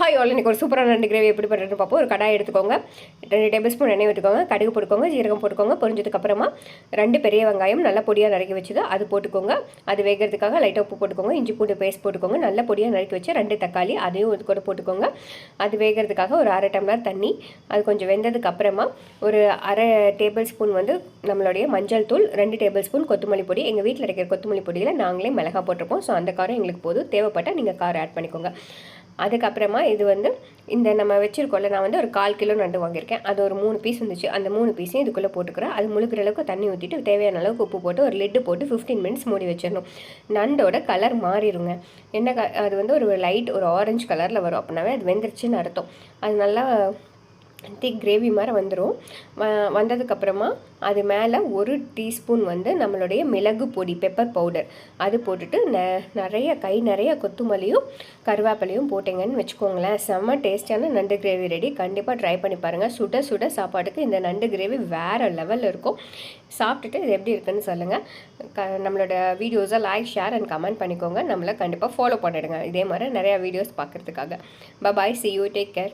Hi all, இன்றைக்கி ஒரு சூப்பரான நண்டு கிரேவி எப்படி பண்ணுறதுன்னு பார்ப்போம். ஒரு கடாய் எடுத்துக்கோங்க, 2 டேபிள் ஸ்பூன் எண்ணெய் ஊற்றிக்கோங்க, கடுகு போட்டுக்கோங்க, ஜீரகம் போட்டுக்கோங்க. பொரிஞ்சதுக்கப்புறமா 2 பெரிய வெங்காயம் நல்லா பொடியாக நறுக்கி வச்சுது அது போட்டுக்கோங்க. அது வேகிறதுக்காக லைட்டாக உப்பு போட்டுக்கோங்க, இஞ்சி பூண்டு பேஸ்ட் போட்டுக்கோங்க, நல்லா பொடியாக நறுக்கி வச்சு 2 தக்காளி அதையும் இது கூட போட்டுக்கோங்க. அது வேகிறதுக்காக ஒரு 1/2 டம்ளர் தண்ணி. அது கொஞ்சம் வெந்ததுக்கப்புறமா ஒரு 1/2 டேபிள் ஸ்பூன் வந்து நம்மளுடைய மஞ்சள் தூள், 2 டேபிள் ஸ்பூன் கொத்தமல்லி பொடி. எங்கள் வீட்டில் இருக்கிற கொத்தமல்லி பொடியில் நாங்களே மிளகா போட்டிருப்போம். ஸோ அந்த காரம் எங்களுக்கு போதும். தேவைப்பட்டால் நீங்கள் காரம் ஆட் பண்ணிக்கோங்க. அதுக்கப்புறமா இது வந்து இந்த நம்ம வச்சுருக்கோம்ல, நான் வந்து ஒரு 1/4 கிலோ நண்டு வாங்கியிருக்கேன். அது ஒரு 3 பீஸ் இருந்துச்சு. அந்த 3 பீஸையும் இதுக்குள்ளே போட்டுக்கிறேன். அது முழுக்கிற அளவுக்கு தண்ணி ஊற்றிட்டு தேவையான அளவுக்கு உப்பு போட்டு ஒரு லிட்டு போட்டு 15 மினிட்ஸ் மூடி வச்சிடணும். நண்டோட கலர் மாறிடுங்க. அது வந்து ஒரு லைட் ஒரு ஆரஞ்சு கலரில் வரும். அப்படின்னாவே அது வெந்துருச்சுன்னு அர்த்தம். அது நல்லா திக் கிரேவி மாதிரி வந்துடும். வந்ததுக்கப்புறமா அது மேலே 1 டீஸ்பூன் வந்து நம்மளுடைய மிளகு பொடி, பெப்பர் பவுடர் அது போட்டுட்டு கை நிறைய கொத்தமல்லியும் கருவேப்பிலையும் போட்டிங்கன்னு வச்சுக்கோங்களேன், செம்ம டேஸ்டான நண்டு கிரேவி ரெடி. கண்டிப்பாக ட்ரை பண்ணி பாருங்கள். சுட சுட சாப்பாட்டுக்கு இந்த நண்டு கிரேவி வேறு லெவலில் இருக்கும். சாப்பிட்டுட்டு இது எப்படி இருக்குன்னு சொல்லுங்கள். நம்மளோட வீடியோஸை லைக், ஷேர் அண்ட் கமெண்ட் பண்ணிக்கோங்க. நம்மளை கண்டிப்பாக ஃபாலோ பண்ணிவிடுங்க இதே மாதிரி நிறையா வீடியோஸ் பார்க்குறதுக்காக. பாய், see you, take care.